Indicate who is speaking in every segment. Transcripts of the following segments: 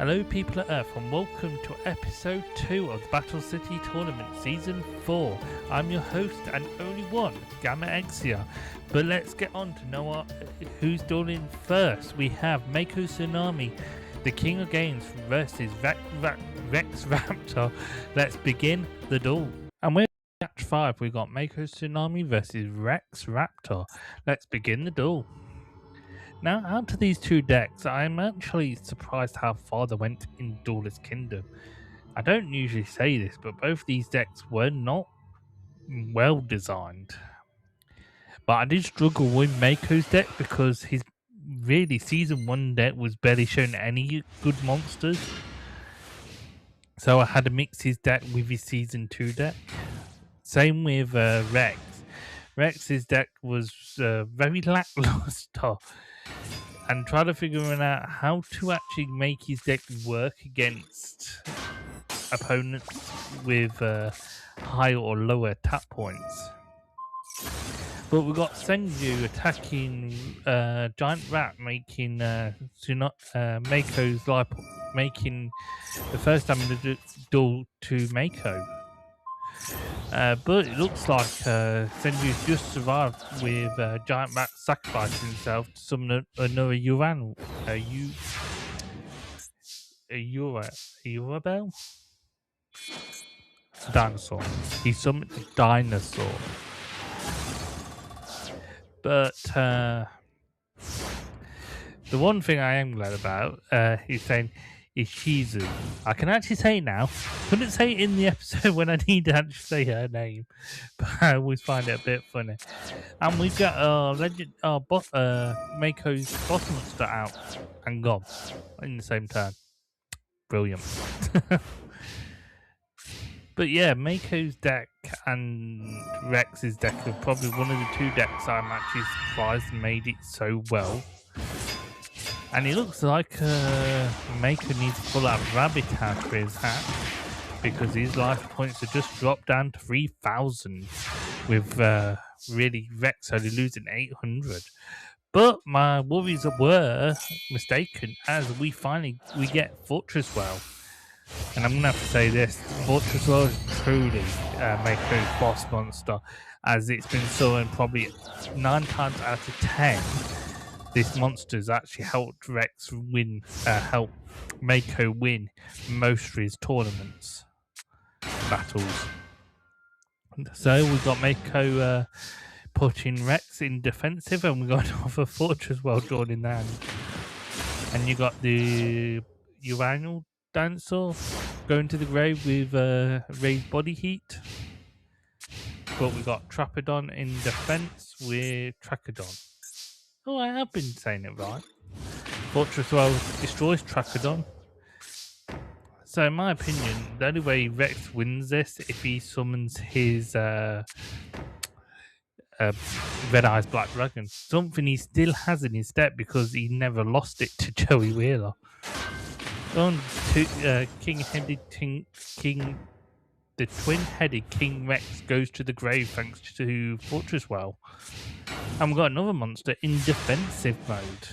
Speaker 1: Hello people of Earth and welcome to episode 2 of the Battle City Tournament Season 4. I'm your host and only one, Gamma Exia. But let's get on to know who's dueling first. We have Mako Tsunami, the King of Games versus Rex Raptor. Let's begin the duel. And we're match 5, we got Mako Tsunami versus Rex Raptor. Let's begin the duel. Now, out of these two decks, I'm actually surprised how far they went in Duelist Kingdom. I don't usually say this, but both these decks were not well designed. But I did struggle with Mako's deck because his really Season 1 deck was barely showing any good monsters. So I had to mix his deck with his Season 2 deck. Same with Rex. Rex's deck was very lackluster. And try to figure out how to actually make his deck work against opponents with higher or lower tap points. But we got Senju attacking Giant Rat, making Mako's life, making the first damage duel to Mako. But it looks like Senju's just survived with Giant Rat sacrificing himself to summon another Urabel? Dinosaur. He summoned a dinosaur. But the one thing I am glad about is saying is Shizu. I can actually say it now. Couldn't say it in the episode when I need to actually say her name, but I always find it a bit funny. And we've got Mako's boss monster out and gone in the same turn. Brilliant. But yeah, Mako's deck and Rex's deck are probably one of the two decks I'm actually surprised made it so well. And it looks like Mako needs to pull out Rabbit out of his hat because his life points have just dropped down to 3,000 with really Rex only losing 800. But my worries were mistaken as we get Fortress Well. And I'm going to have to say this, Fortress Well is truly Mako's boss monster, as it's been summoned probably 9 times out of 10. This monster has actually helped Rex win, help Mako win most of his tournaments battles. So we've got Mako putting Rex in defensive, and we've got another Fortress Well drawn in the hand. And you got the Uranal dinosaur going to the grave with raised body heat. But we got Trapeodon in defense with Trachodon. Oh, I have been saying it right. Fortress Well destroys Trachodon. So in my opinion, the only way Rex wins this if he summons his Red Eyes Black Dragon. Something he still has in his deck because he never lost it to Joey Wheeler. On to the twin-headed King Rex goes to the grave thanks to Fortress Well. And we've got another monster in defensive mode.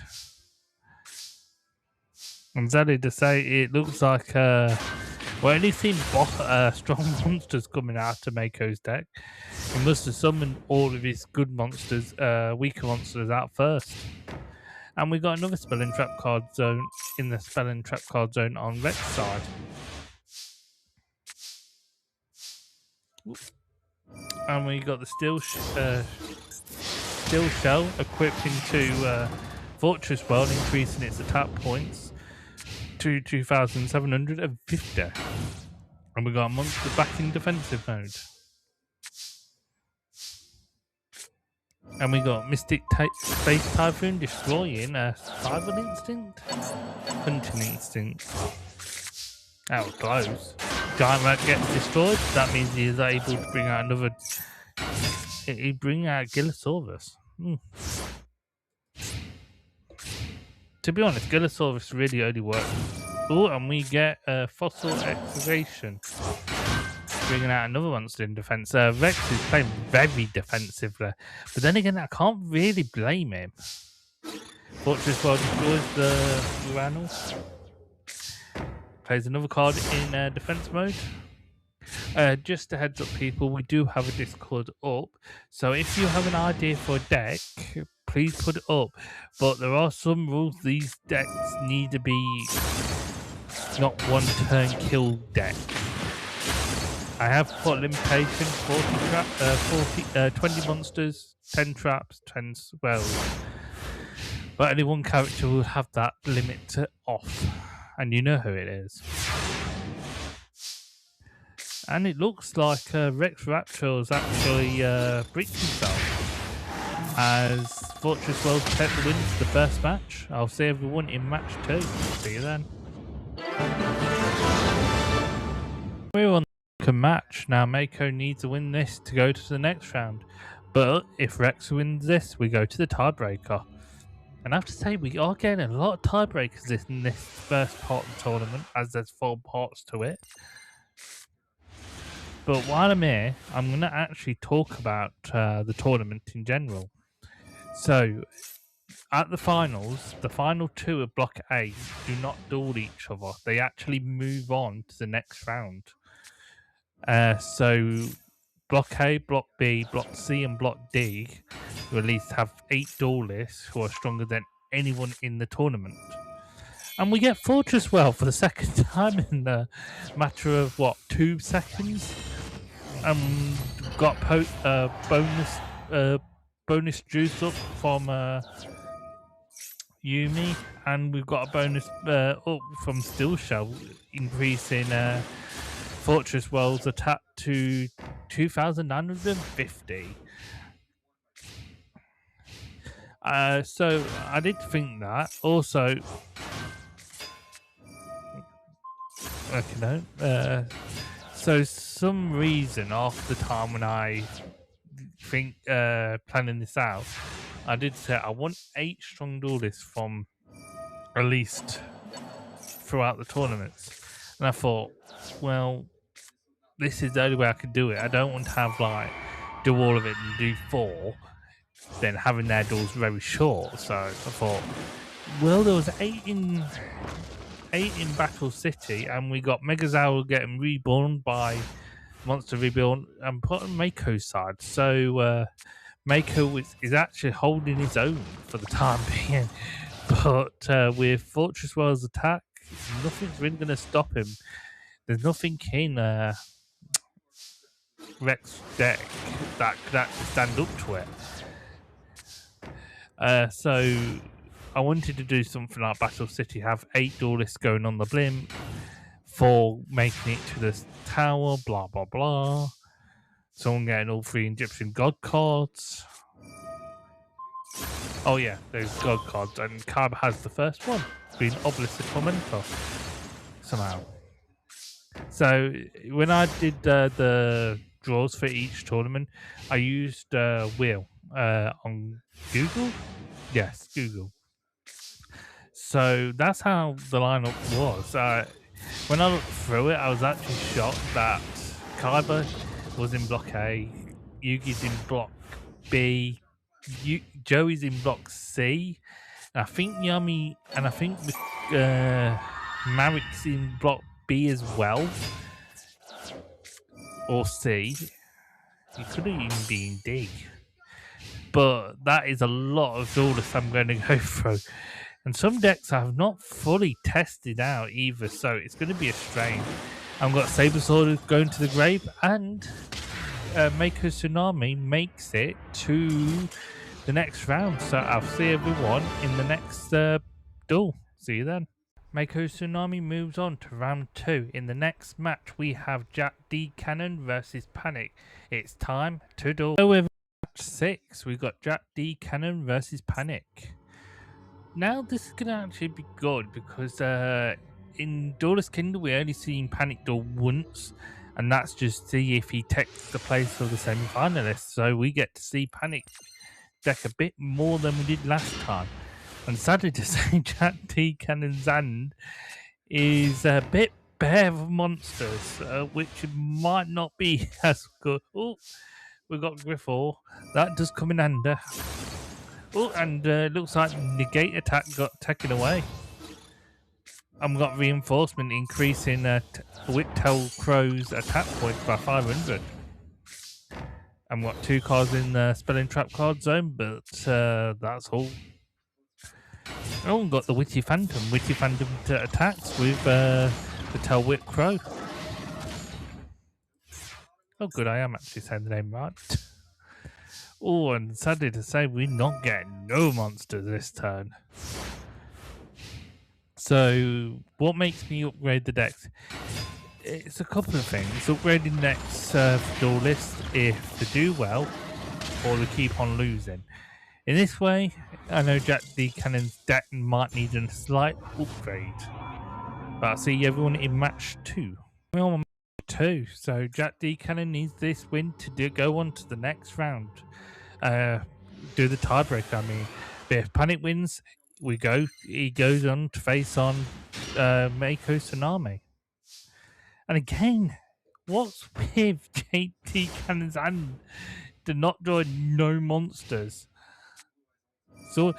Speaker 1: I'm sad to say it looks like we're only seeing strong monsters coming out of Mako's deck. He must have summoned all of his good monsters, weaker monsters out first. And we got another spell and trap card zone in the spell and trap card zone on Rex's side. And we got the steel shell equipped into Fortress Well, increasing its attack points to 2,750. And we got a monster back in defensive mode. And we got Mystic Space Typhoon destroying a Survival Instinct? Hunting Instinct. That was close. Giant Rat gets destroyed. That means he is able to bring out another. He bring out Gillosaurus. To be honest, Gillosaurus really only works. Oh, and we get a Fossil Excavation. Bringing out another monster in defense. Rex is playing very defensively. But then again, I can't really blame him. Fortress Well destroys the Uranal. plays another card in defense mode. Just a heads up, people, we do have a Discord up, so if you have an idea for a deck, please put it up. But there are some rules. These decks need to be not one turn kill deck. I have put limitation 20 monsters, 10 traps, 10 spells. But only one character will have that limit off, and you know who it is. And it looks like Rex Rapture has actually bricked himself as Fortress World Tech wins the first match. I'll see everyone in match 2. See you then. We're on the second match. Now Mako needs to win this to go to the next round. But if Rex wins this, we go to the tiebreaker. And I have to say, we are getting a lot of tiebreakers in this first part of the tournament, as there's 4 parts to it. But while I'm here, I'm going to actually talk about the tournament in general. So, at the finals, the final 2 of Block A do not duel each other. They actually move on to the next round. So, Block A, Block B, Block C, and Block D will at least have 8 duelists who are stronger than anyone in the tournament. And we get Fortress Well for the second time in the matter of, 2 seconds? Got bonus juice up from Yumi, and we've got a bonus up from Steel Shell, increasing Fortress Well's attack to 2,950. So I did think that. Also, okay, no. So some reason after the time when I think planning this out, I did say I want 8 strong duelists from at least throughout the tournaments, and I thought, well, this is the only way I could do it. I don't want to have do all of it and do 4, then having their duels very short. So I thought, well, there was 8 in Battle City, and we got Megazaur getting reborn by Monster Reborn and put on Mako's side. So Mako is actually holding his own for the time being. But with Fortress Well's attack, nothing's really going to stop him. There's nothing in Rex deck that could actually stand up to it. So I wanted to do something like Battle City, have 8 duelists going on the blimp, 4 making it to the tower, blah blah blah. Someone getting all 3 Egyptian god cards. Oh yeah, those god cards, and Kaba has the first one, being Obelisk the Tormentor, somehow. So when I did the draws for each tournament, I used Wheel on Google. Yes, Google. So that's how the lineup was. When I looked through it, I was actually shocked that Kaiba was in Block A, Yugi's in Block B, Joey's in Block C, and I think Yami and I think Marik's in Block B as well, or C. He could even be in D. But that is a lot of duelists I'm going to go through. And some decks I have not fully tested out either, so it's going to be a strain. I've got Saber Sword going to the grave, and Mako Tsunami makes it to the next round. So I'll see everyone in the next duel. See you then. Mako Tsunami moves on to round 2. In the next match, we have Jack D. Cannon versus Panic. It's time to duel. So with match 6, we've got Jack D. Cannon versus Panic. Now this is going to actually be good because in Duelist Kingdom we only seen Panic duel once, and that's just see if he takes the place of the semi-finalists. So we get to see Panic deck a bit more than we did last time. And sadly to say, Jack D. Cannon's hand is a bit bare of monsters, which might not be as good. Oh, we got Griffor. That does come in under. Oh, and looks like Negate attack got taken away. I've got reinforcement increasing Whiptail Crow's attack points by 500. I've got 2 cards in the Spelling Trap card zone, but that's all. I haven't got the Witty Phantom. Witty Phantom attacks with the Tail Whip Crow. Oh, good, I am actually saying the name right. Oh, and sadly to say, we're not getting no monsters this turn. So, what makes me upgrade the decks? It's a couple of things. Upgrading decks for duelists if they do well, or they keep on losing. In this way, I know Jack D. Cannon's deck might need a slight upgrade. But I see everyone in match 2. We're on match 2, so Jack D. Cannon needs this win to go on to the next round. Do the tiebreaker, I mean. But if Panic wins, he goes on to face on Mako Tsunami. And again, what's with JT Cannon's hand to not draw no monsters? So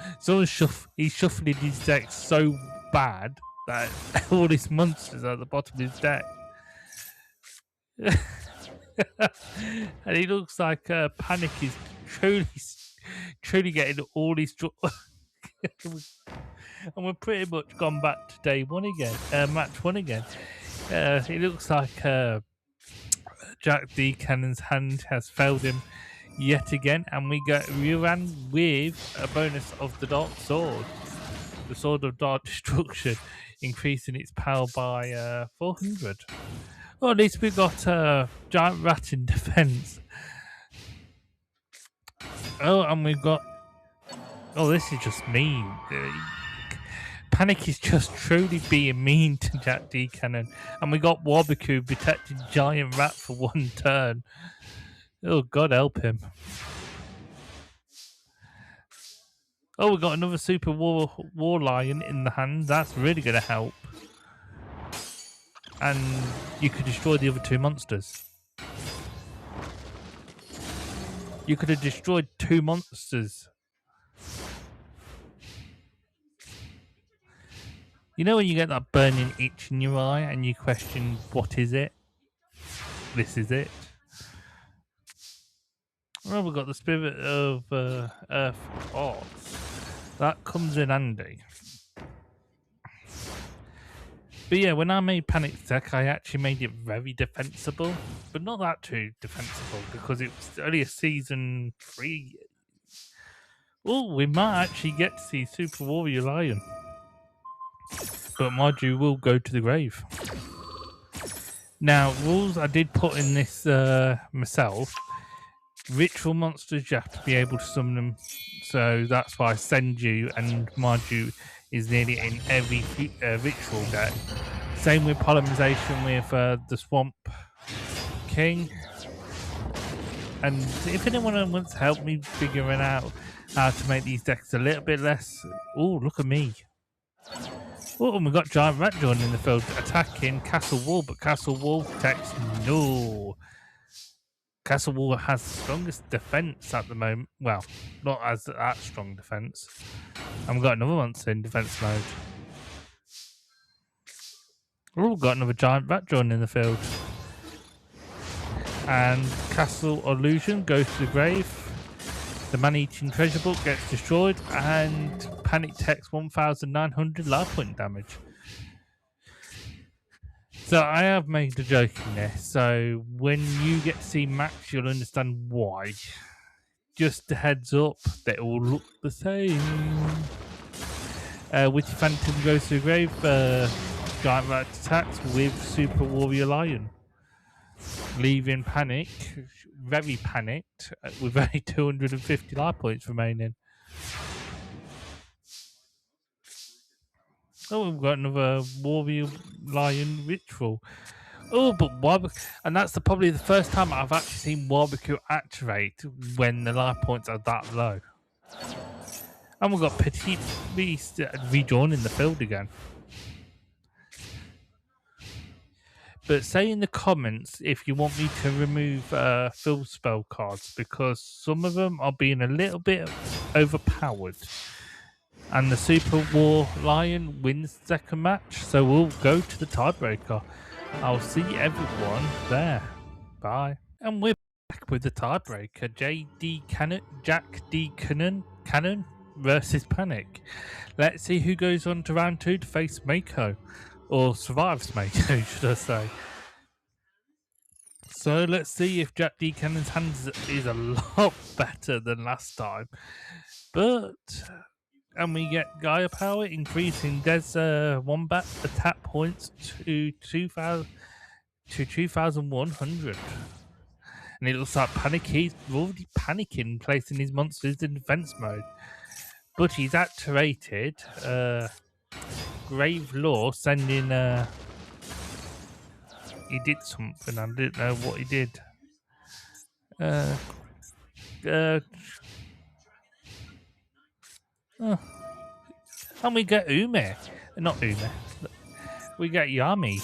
Speaker 1: he's shuffling his deck so bad that all his monsters are at the bottom of his deck. And it looks like Panic is truly getting all his and we're pretty much gone back to day 1 again, match 1 again. It looks like Jack D. Cannon's hand has failed him yet again, and we ran with a bonus of the Dark Sword, the Sword of Dark Destruction, increasing its power by 400. Well, at least we got Giant Rat in defense. Oh, and we've got. Oh, this is just mean. Panic is just truly being mean to Jack D. Cannon. And we got Wabiku protecting Giant Rat for 1 turn. Oh, God help him. Oh, we got another Super War Lion in the hand. That's really going to help. And you could destroy the other 2 monsters. You could have destroyed 2 monsters. You know when you get that burning itch in your eye and you question, what is it? This is it. Well, we've got the Spirit of Earth Oz. That comes in handy. But yeah, when I made Panic's deck, I actually made it very defensible. But not that too defensible, because it was only a season 3. Oh, we might actually get to see Super Warrior Lion. But Marju will go to the grave. Now, rules I did put in this myself. Ritual monsters, you have to be able to summon them. So that's why Senju and Marju is nearly in every ritual deck. Same with polymerization with the Swamp King. And if anyone wants to help me figuring out how to make these decks a little bit less... Oh, look at me. Oh, and we've got Giant Rat joining in the field, attacking Castle Wall, but Castle Wall protects no. Castle Wall has the strongest defense at the moment. Well, not as that strong defense. And we've got another monster in defense mode. Oh, we've got another Giant Rat joining in the field. And Castle Illusion goes to the grave. The Man-Eating Treasure Book gets destroyed, and Panic takes 1,900 life point damage. So I have made a joke in this, so when you get to see Max, you'll understand why. Just a heads up, they all look the same. Witty Phantom goes to the grave, Giant Rat attacks with Super Warrior Lion, leaving Panic very panicked with only 250 life points remaining. Oh, we've got another Warrior Lion ritual. Oh, but and that's probably the first time I've actually seen Wabiku activate when the life points are that low. And we've got Petite Beast rejoining the field again. But say in the comments if you want me to remove field spell cards, because some of them are being a little bit overpowered. And the Super War Lion wins the second match, so we'll go to the tiebreaker. I'll see everyone there. Bye. And we're back with the tiebreaker. Jack D. Cannon versus Panic. Let's see who goes on to round 2 to face Mako. Or survives Mako, should I say. So let's see if Jack D. Cannon's hands is a lot better than last time. And we get Gaia Power, increasing Des Wombat attack points to 2,100. And it looks like he's already panicking, placing his monsters in defense mode. But he's activated Grave Law, sending... he did something, I didn't know what he did. And we get Ume. Not Ume. We get Yami.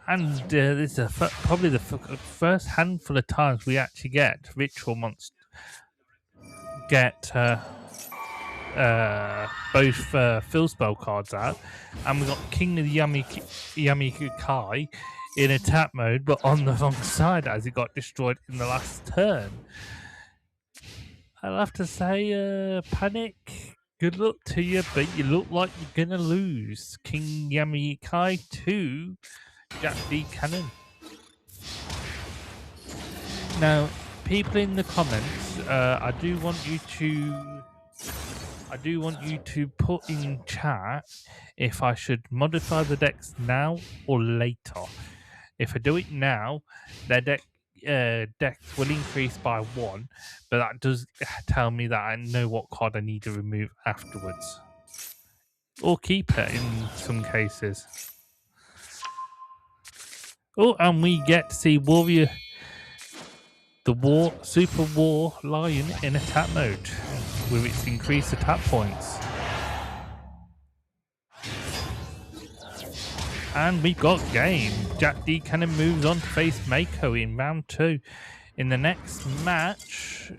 Speaker 1: And this is probably the first handful of times we actually get ritual monsters. Get both fill spell cards out. And we got King of the Yami Kai in attack mode, but on the wrong side as it got destroyed in the last turn. I'll have to say, Panic, good luck to you, but you look like you're gonna lose. King Yami Kai to Jack D. Cannon. Now, people in the comments, I do want you to put in chat if I should modify the decks now or later. If I do it now, their decks will increase by 1, but that does tell me that I know what card I need to remove afterwards. Or keep it in some cases. Oh, and we get to see Super War Lion in attack mode with its increased attack points. And we got game. Jack D. Cannon moves on to face Mako in round 2. In the next match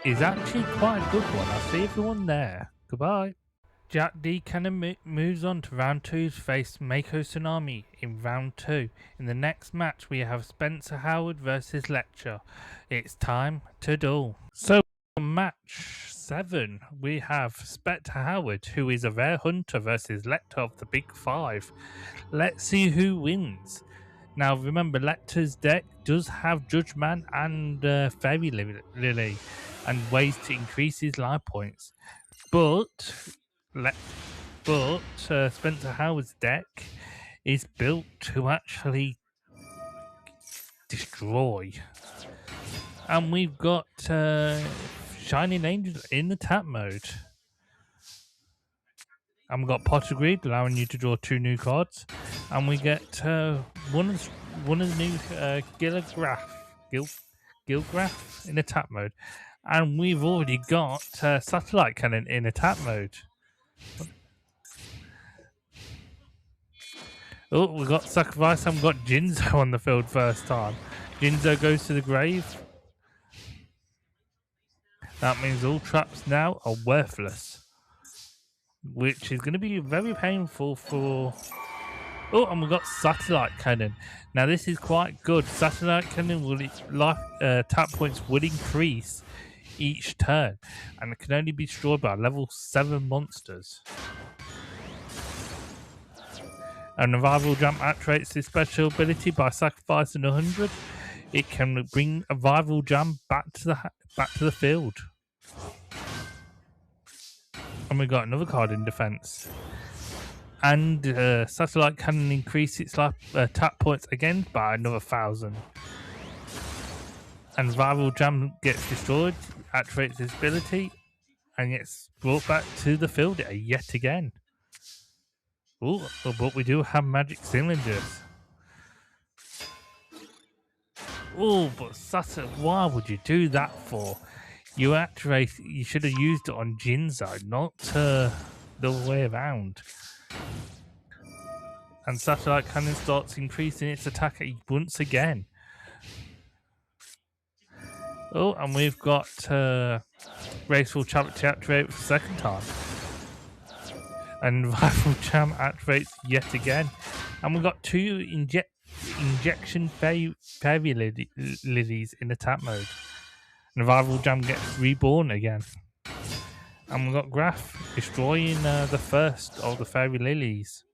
Speaker 1: is actually quite a good one. I'll see everyone there. Goodbye. Jack D. Cannon moves on to round 2 to face Mako Tsunami in round 2. In the next match we have Spencer Howard versus Lecture. It's time to duel. So match 7 we have Spectre Howard, who is a rare hunter, versus Lecter of the Big 5. Let's see who wins. Now remember, Lecter's deck does have Judge Man and Fairy Lily and ways to increase his life points, but Spencer Howard's deck is built to actually destroy. And we've got Shining Angels in the tap mode. And we've got Potter Greed, allowing you to draw 2 new cards. And we get one of the new Gilgraph in attack mode. And we've already got Satellite Cannon in attack mode. Oh, we got Sacrifice and we got Jinzo on the field first time. Jinzo goes to the grave. That means all traps now are worthless, which is going to be very painful for... Oh, and we've got Satellite Cannon. Now this is quite good. Satellite Cannon will tap points will increase each turn, and it can only be destroyed by level 7 monsters. And Revival Jump activates this special ability by sacrificing 100. It can bring a Revival Jam back to the field. And we got another card in defense. And Satellite Cannon increase its tap points again by another 1,000. And Revival Jam gets destroyed, activates its ability, and gets brought back to the field yet again. Oh, but we do have magic cylinders. Oh, but Saturn, why would you do that for? You should have used it on Jinzo, not the other way around. And Satellite Cannon starts increasing its attack once again. Oh, and we've got Graceful Champ to activate for the second time. And Rival Champ activates yet again. And we've got 2 Injection Fairy Lilies in attack mode. And Rival Jam gets reborn again. And we've got Graph destroying the first of the Fairy Lilies.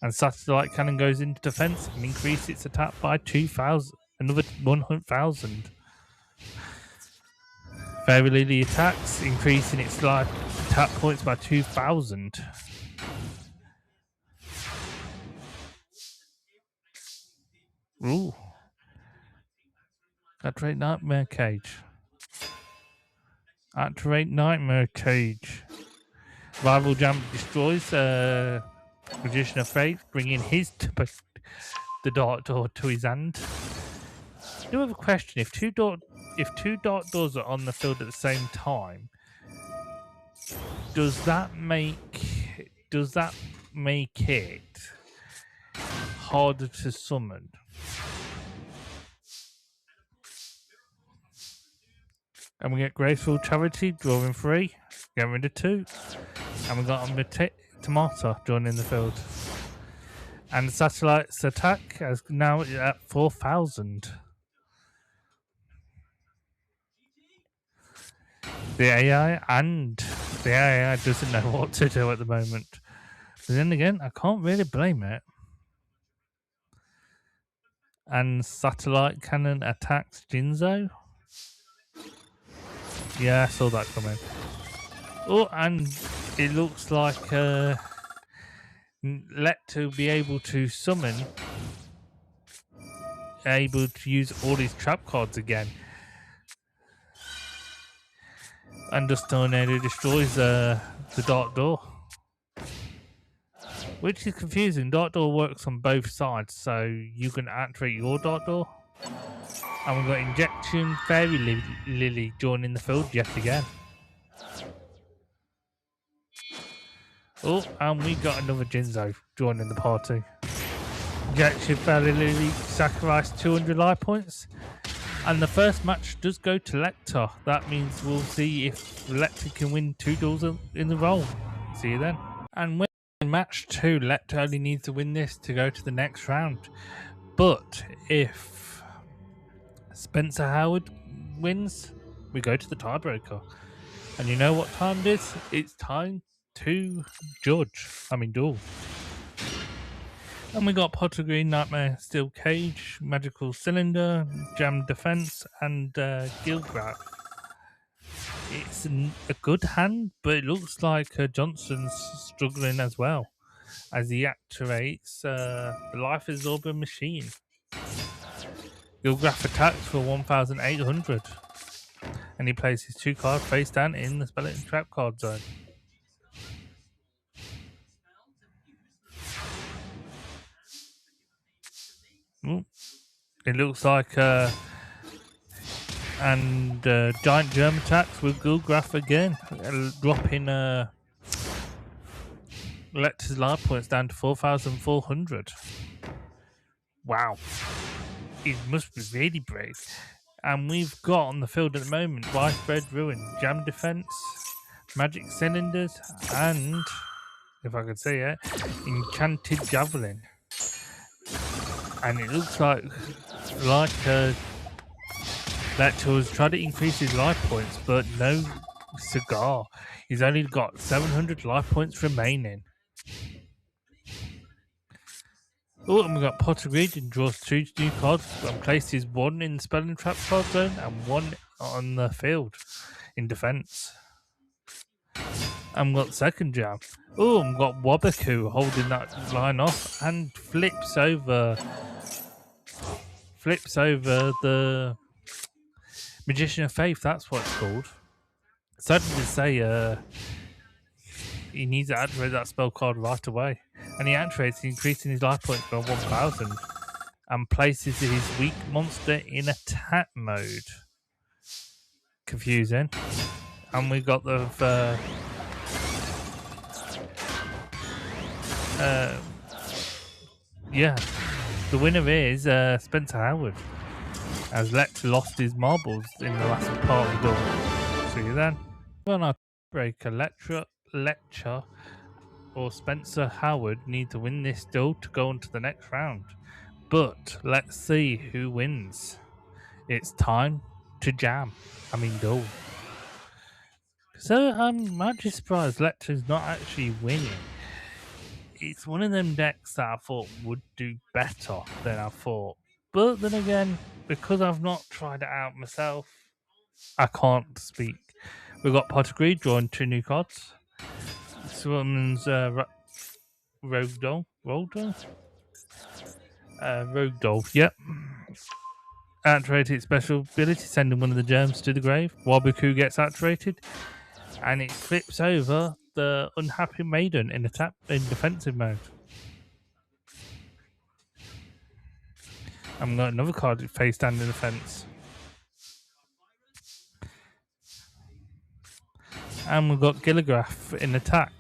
Speaker 1: And Satellite Cannon goes into defense and increases its attack by 2,000. Another 100,000. Fairy Lily attacks, increasing its life attack points by 2,000. Ooh. Activate Nightmare Cage. Activate Nightmare Cage. Rival Jam destroys Magician of Faith, bringing the Dark Door to his hand. I do have a question. If two Dark Doors are on the field at the same time, does that make it harder to summon? And we get Graceful Charity, drawing 3, getting rid of 2. And we got Tomato joining the field. And Satellite's attack is now at 4,000. The AI doesn't know what to do at the moment. But then again, I can't really blame it. And Satellite Cannon attacks Jinzo. Yeah, I saw that coming. Oh, and it looks like Let to be able to summon, able to use all his trap cards again. And Dust Tornado destroys the Dark Door. Which is confusing. Dark Door works on both sides, so you can activate your Dark Door. And we've got Injection Fairy Lily joining the field yet again. Oh, and we got another Jinzo joining the party. Injection Fairy Lily sacrificed 200 life points. And the first match does go to Lecter. That means we'll see if Lecter can win 2 duels in a row. See you then. And when in match 2, Lecter only needs to win this to go to the next round. But if Spencer Howard wins, we go to the tiebreaker. And you know what time it is? It's time to duel. And we got Potter Green, Nightmare Steel Cage, Magical Cylinder, Jam Defense, and Gilgraf. It's a good hand, but it looks like Johnson's struggling as well, as he activates the Life Absorber machine. Gilgraf attacks for 1,800, and he places 2 cards face down in the Skeleton Trap card zone. Ooh. It looks like Giant Germ attacks with Gilgraf again, dropping Lecter's life points down to 4,400. Wow. It must be really brave. And we've got on the field at the moment Widespread Ruin, Jam Defense, Magic Cylinders, and, if I could say it, Enchanted Javelin. And it looks like Lecter was trying to increase his life points, but no cigar. He's only got 700 life points remaining. Oh, and we got Potter Reed and draws 2 new cards and places 1 in the Spell and Trap card zone and 1 on the field in defense. And we've got second jam. Oh, and we've got Wabaku holding that line off and flips over the Magician of Faith. That's what it's called. Starting to say he needs to activate that spell card right away. And he activates, increasing his life points by 1,000. And places his weak monster in attack mode. Confusing. And we got the the winner is Spencer Howard, as Lecter lost his marbles in the last part of the duel. See you then. Well, our breaker Lecture or Spencer Howard need to win this duel to go on to the next round. But let's see who wins. It's time to jam. Duel. So I'm actually surprised Lecter's not actually winning. It's one of them decks that I thought would do better than I thought. But then again, because I've not tried it out myself, I can't speak. We've got Pottergreed drawing 2 new cards. Summons Rogdoll. Rogdoll, yep. Activated special ability, sending one of the germs to the grave. Wabuku gets activated, and it flips over the Unhappy Maiden in defensive mode. I've got another card face down in defense. And we've got Gilligraph in attack.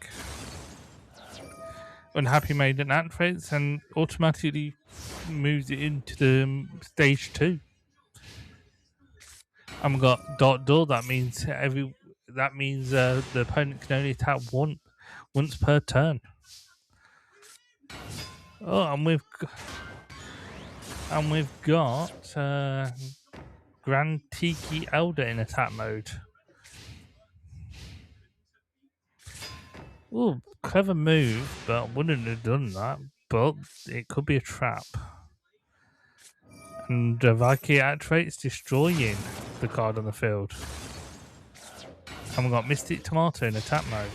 Speaker 1: Unhappy Maiden activates and automatically moves it into the stage 2. And we've got Dark Door. That means the opponent can only attack once per turn. Oh, and we've got Grand Tiki Elder in attack mode. Ooh, clever move, but I wouldn't have done that. But it could be a trap. And Valkyrie activates, destroying the card on the field. And we've got Mystic Tomato in attack mode.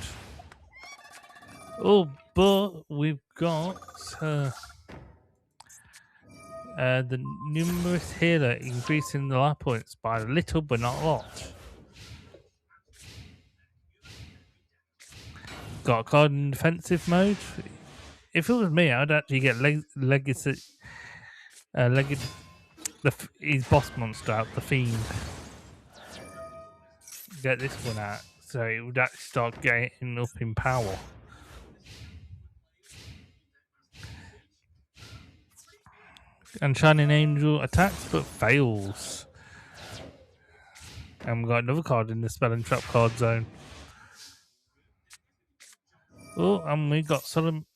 Speaker 1: Oh, but we've got the numerous healer increasing the life points by a little but not a lot. Got a card in defensive mode. If it was me, I'd actually get his boss monster out, the Fiend. Get this one out, so it would actually start getting up in power. And Shining Angel attacks but fails. And we've got another card in the Spell and Trap card zone. Oh, and we got Solomon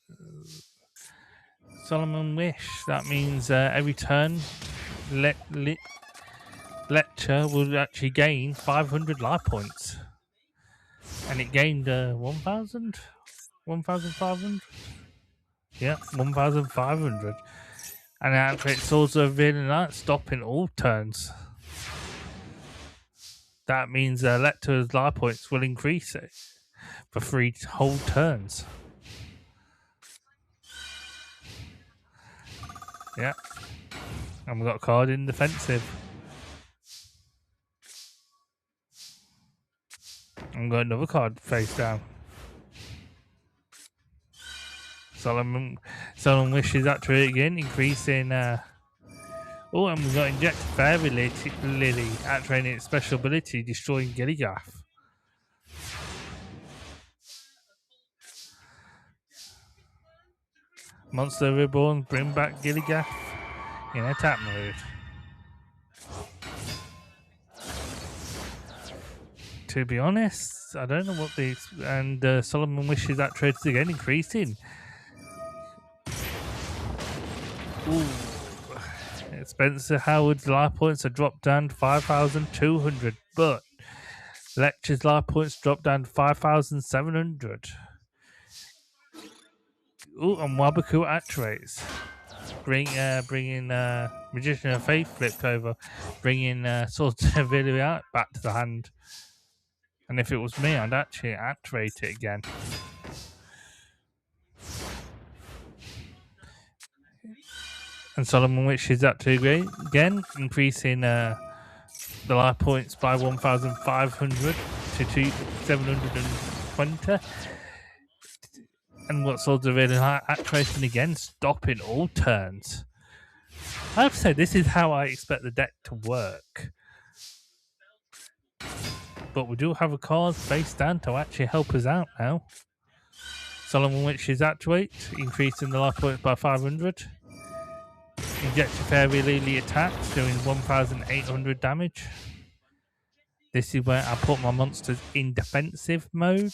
Speaker 1: Wish. That means every turn, Lecture will actually gain 500 life points. And it gained 1,000? 1,500? Yeah, 1,500. And it activates Swords of Revealing Light, stopping all turns. That means Lecter's life points will increase it for 3 whole turns. Yeah. And we've got a card in defensive. And we've got another card face down. Solomon Wish is activated again, increasing. Oh, and we've got Inject Fairy Lily activating its special ability, destroying Gilligraph. Monster Reborn, bring back Gilligraph in attack mode. To be honest, I don't know what these. And Solomon Wish is activated again, increasing. Ooh. Spencer Howard's life points are dropped down to 5,200, but Lecture's life points dropped down to 5,700. Ooh, and Wabuku activates, bringing Magician of Faith flipped over, bringing Swords of Iliad back to the hand. And if it was me, I'd actually activate it again. And Solomon Witch is activated again, increasing the life points by 1,500 to 720. And what Swords of Iliad activation again, stopping all turns. I have to say, this is how I expect the deck to work. But we do have a card face down to actually help us out now. Solomon Witch is activate, increasing the life points by 500. Inject Fairy Lily attacks, doing 1,800 damage. This is where I put my monsters in defensive mode.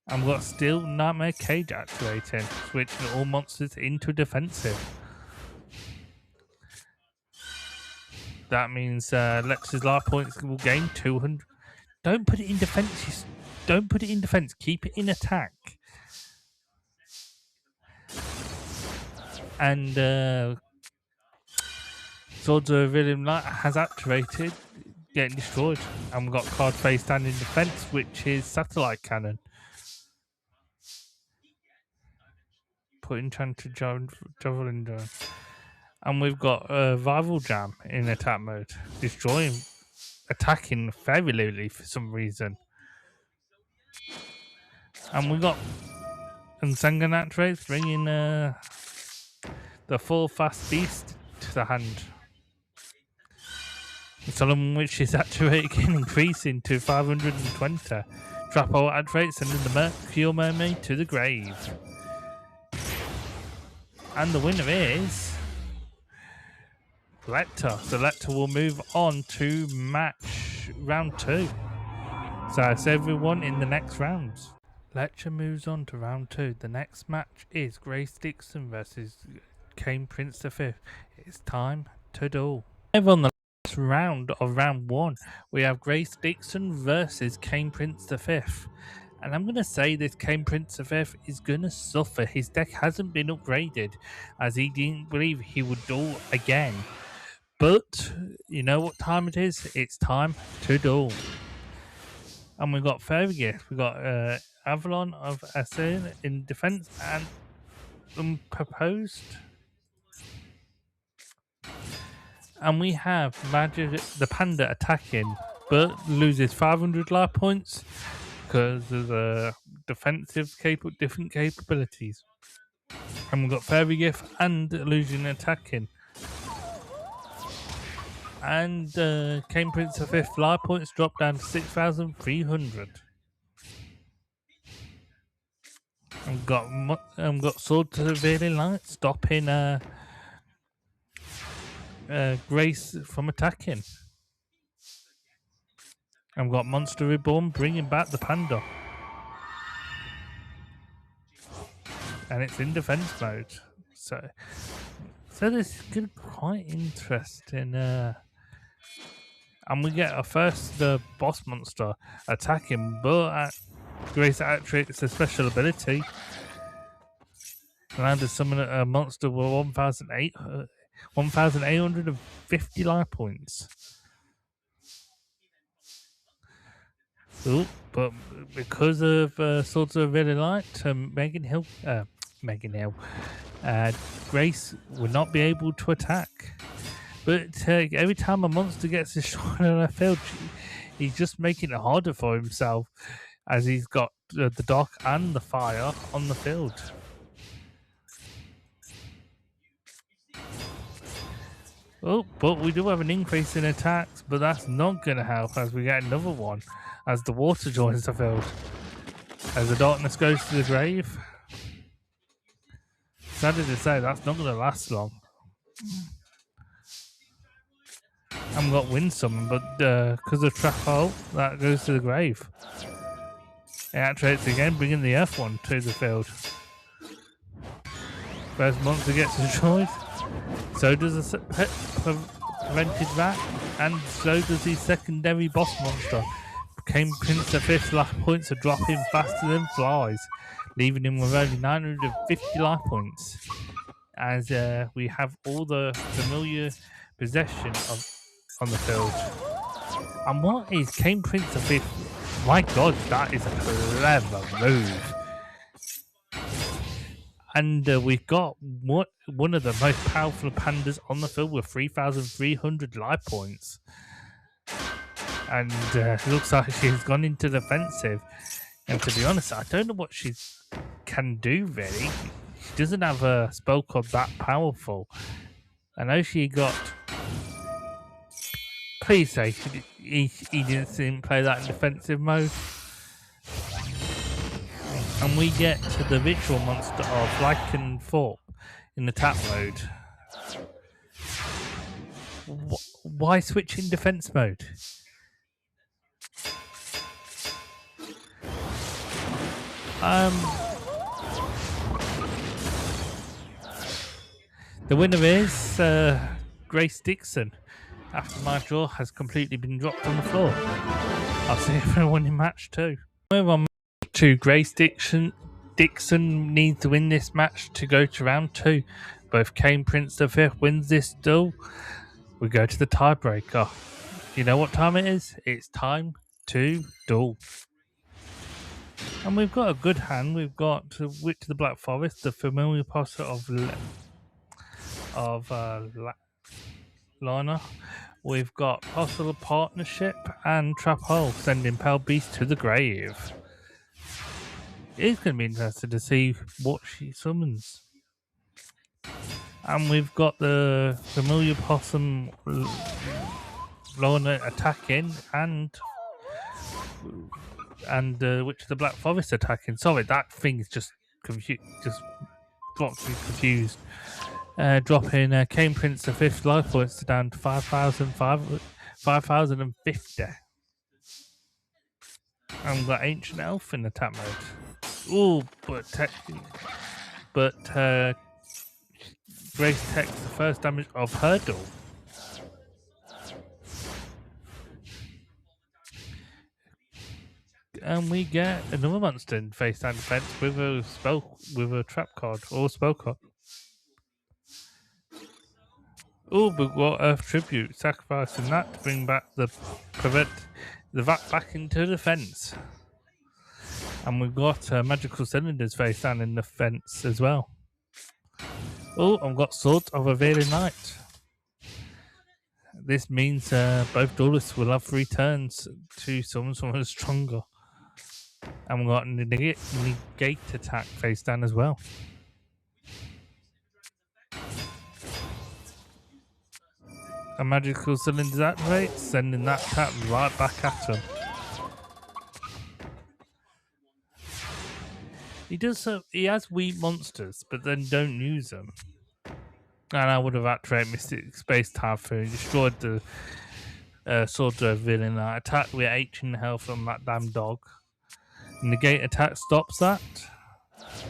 Speaker 1: I've got still Nightmare Cage activating, switching all monsters into defensive. That means Lex's life points will gain 200. Don't put it in defense. Don't put it in defense. Keep it in attack. And Swords of William Light has activated, getting destroyed. And we've got card face stand in defense, which is Satellite Cannon. Put Enchanted Javelin down. And we've got Rival Jam in attack mode, destroying, attacking very lowly for some reason. And we got Sangan activates, bringing the full fast beast to the hand. Solomon Witch is activated, increasing to 520. Trappo activates, sending the Mercurial Mermaid to the grave. And the winner is Lecter. So Lecter will move on to match round 2. So that's everyone in the next rounds. Lecter moves on to round 2. The next match is Grace Dixon versus Kane Prince V. It's time to duel. Over on the last round of round 1, we have Grace Dixon versus Kane Prince V. And I'm going to say this Kane Prince V is going to suffer. His deck hasn't been upgraded, as he didn't believe he would duel again. But you know what time it is? It's time to duel. And we've got Fairy Gift. We've got Avalon of Assail in defense and Unproposed. And we have Magic the Panda attacking, but loses 500 life points because of the defensive different capabilities. And we've got Fairy Gift and Illusion attacking. And Kane Prince V life points drop down to 6,300. I've got Sword to the Veiling Light stopping Grace from attacking. I've got Monster Reborn bringing back the Panda. And it's in defense mode. So this is going to be quite interesting. And we get our first boss monster attacking, but Grace activates a special ability. Allowed to summon a monster with 1,850 life points. Ooh, but because of Swords of Really Light, Megan Hill, Grace will not be able to attack. But every time a monster gets destroyed on a field, he's just making it harder for himself, as he's got the dark and the fire on the field. Oh, but we do have an increase in attacks, but that's not going to help as we get another one as the water joins the field. As the darkness goes to the grave. Sad to say, that's not going to last long. I haven't got Wind Summon, but because of Trap Hole, that goes to the grave. It activates again, bringing the Earth one to the field. First monster gets destroyed. So does the prevented rat, and so does the secondary boss monster. Kane Prince V life points are dropping faster than flies, leaving him with only 950 life points. As we have all the familiar possession on the field. And what is Kane Prince V? My God, that is a clever move. And we've got one of the most powerful pandas on the field with 3,300 life points. And it looks like she's gone into defensive. And to be honest, I don't know what she can do really. She doesn't have a spell card that powerful. I know she got... Please say he didn't play that in defensive mode. And we get to the ritual monster of Lycanthrope in attack mode. Why switch in defense mode? The winner is Grace Dixon. After my draw has completely been dropped on the floor. I'll see everyone in match 2. Move on to Grace Dixon. Dixon needs to win this match to go to round 2. Both Kane Prince V wins this duel. We go to the tiebreaker. You know what time it is? It's time to duel. And we've got a good hand. We've got Witch of the Black Forest, the familiar posse of Lana. We've got Possible Partnership and Trap Hole, sending Pale Beast to the grave. It's going to be interesting to see what she summons. And we've got the familiar possum Lana attacking and Witch of the Black Forest attacking. Sorry, that thing is just confused. Just got me confused. Dropping Kane Prince the 5th life points down to 5,050. And we've got Ancient Elf in attack mode. Ooh, but Grace takes the first damage of her duel. And we get another monster in face down defense with a trap card or spell card. Oh, but what Earth Tribute, sacrificing that to bring back prevent the VAT back into the fence. And we've got Magical Cylinders face down in the fence as well. Oh, I've got Sword of Availing Light. This means both duelists will have 3 turns to summon someone stronger. And we've got negate attack face down as well. A Magical Cylinders activates, sending that attack right back at him. He has weak monsters, but then don't use them. And I would have activated Mystic Space Typhoon, destroyed the Sword of Villain. I attacked with 18 health from that damn dog. Negate attack stops that.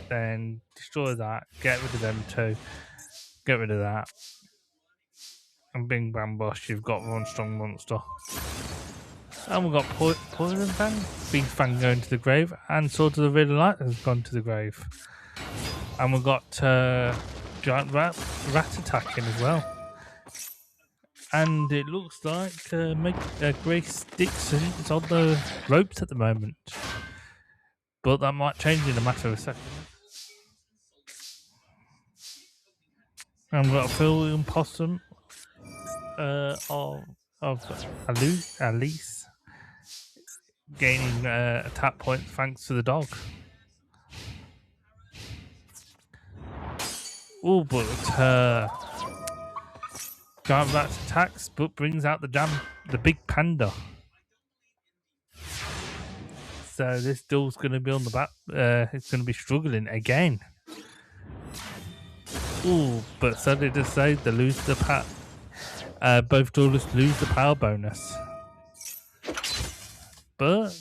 Speaker 1: Then destroy that. Get rid of them too. Get rid of that. And bing bang bosh, you've got one strong monster. And we've got Poison Fang, Big Fang going to the grave, and Sword of the Villain Light has gone to the grave. And we've got Giant Rat attacking as well. And it looks like Grace Dixon is on the ropes at the moment. But that might change in a matter of a second. And we've got a Philian Possum of Alice gaining attack points thanks to the dog. Oh, but Giant Rat attacks, but brings out the big panda. So this duel's going to be on the back. It's going to be struggling again. Ooh, but sadly to say, they lose the both duelists lose the power bonus. But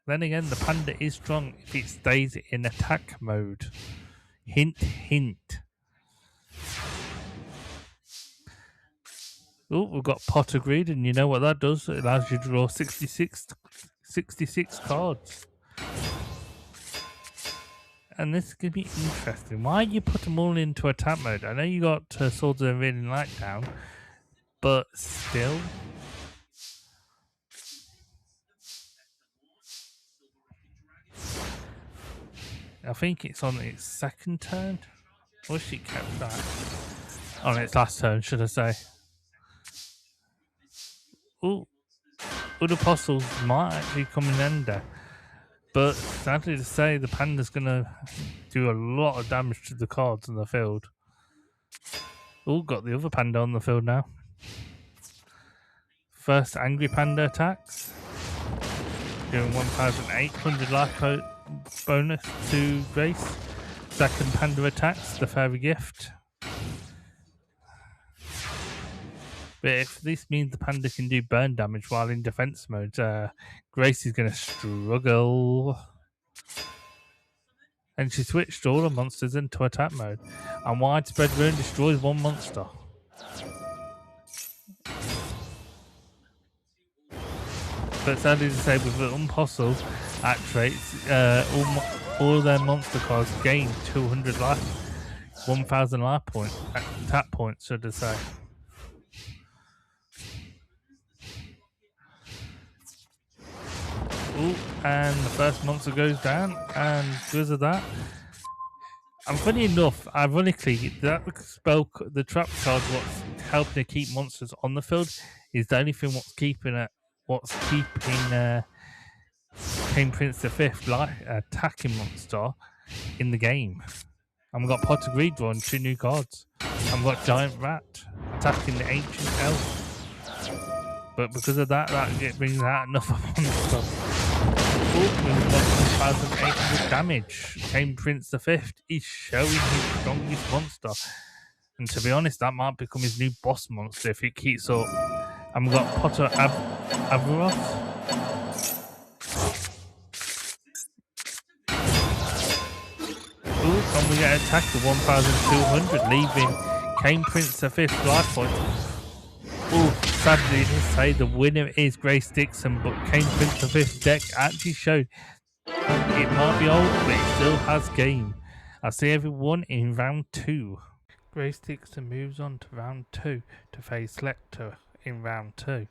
Speaker 1: then again, the panda is strong if it stays in attack mode. Hint, hint. Oh, we've got Pot of Greed, and you know what that does? It allows you to draw 66 cards. And this could be interesting. Why you put them all into attack mode? I know you got Swords of the Availing Light down, but still. I think it's on its second turn. I wish it kept that. On its last turn, should I say. Ooh. Other Apostles might actually come in under. But sadly to say, the panda's going to do a lot of damage to the cards in the field. Ooh, got the other panda on the field now. First Angry Panda attacks. Doing 1,800 life bonus to Grace. Second panda attacks, the Fairy Gift. But if this means the Panda can do burn damage while in defense mode, Grace is going to struggle. And she switched all the monsters into attack mode. And widespread ruin destroys one monster. But sadly to say, with the Impossible at traits, all their monster cards gain 200 life, 1,000 life points, attack points, should I say. Ooh, and the first monster goes down, and because of that, and funny enough, ironically, that spell, the trap card, what's helping to keep monsters on the field, is the only thing what's keeping King Prince V attacking monster in the game. And we've got Pot of Greed drawing 2 new cards. And we've got Giant Rat attacking the Ancient Elf. But because of that brings out another monster. We've got 1,800 damage. King Prince V is showing his strongest monster. And to be honest, that might become his new boss monster if it keeps up. And we've got Potter Avaroth. And we get attacked to 1,200, leaving King Prince V's life points. Sadly to say, the winner is Grace Dixon, but King Prince V's deck actually showed it might be old, but it still has game. I'll see everyone in round 2. Grace Dixon moves on to round 2 to face Lecter in round 2.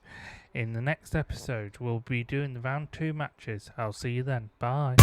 Speaker 1: In the next episode, we'll be doing the round 2 matches. I'll see you then. Bye.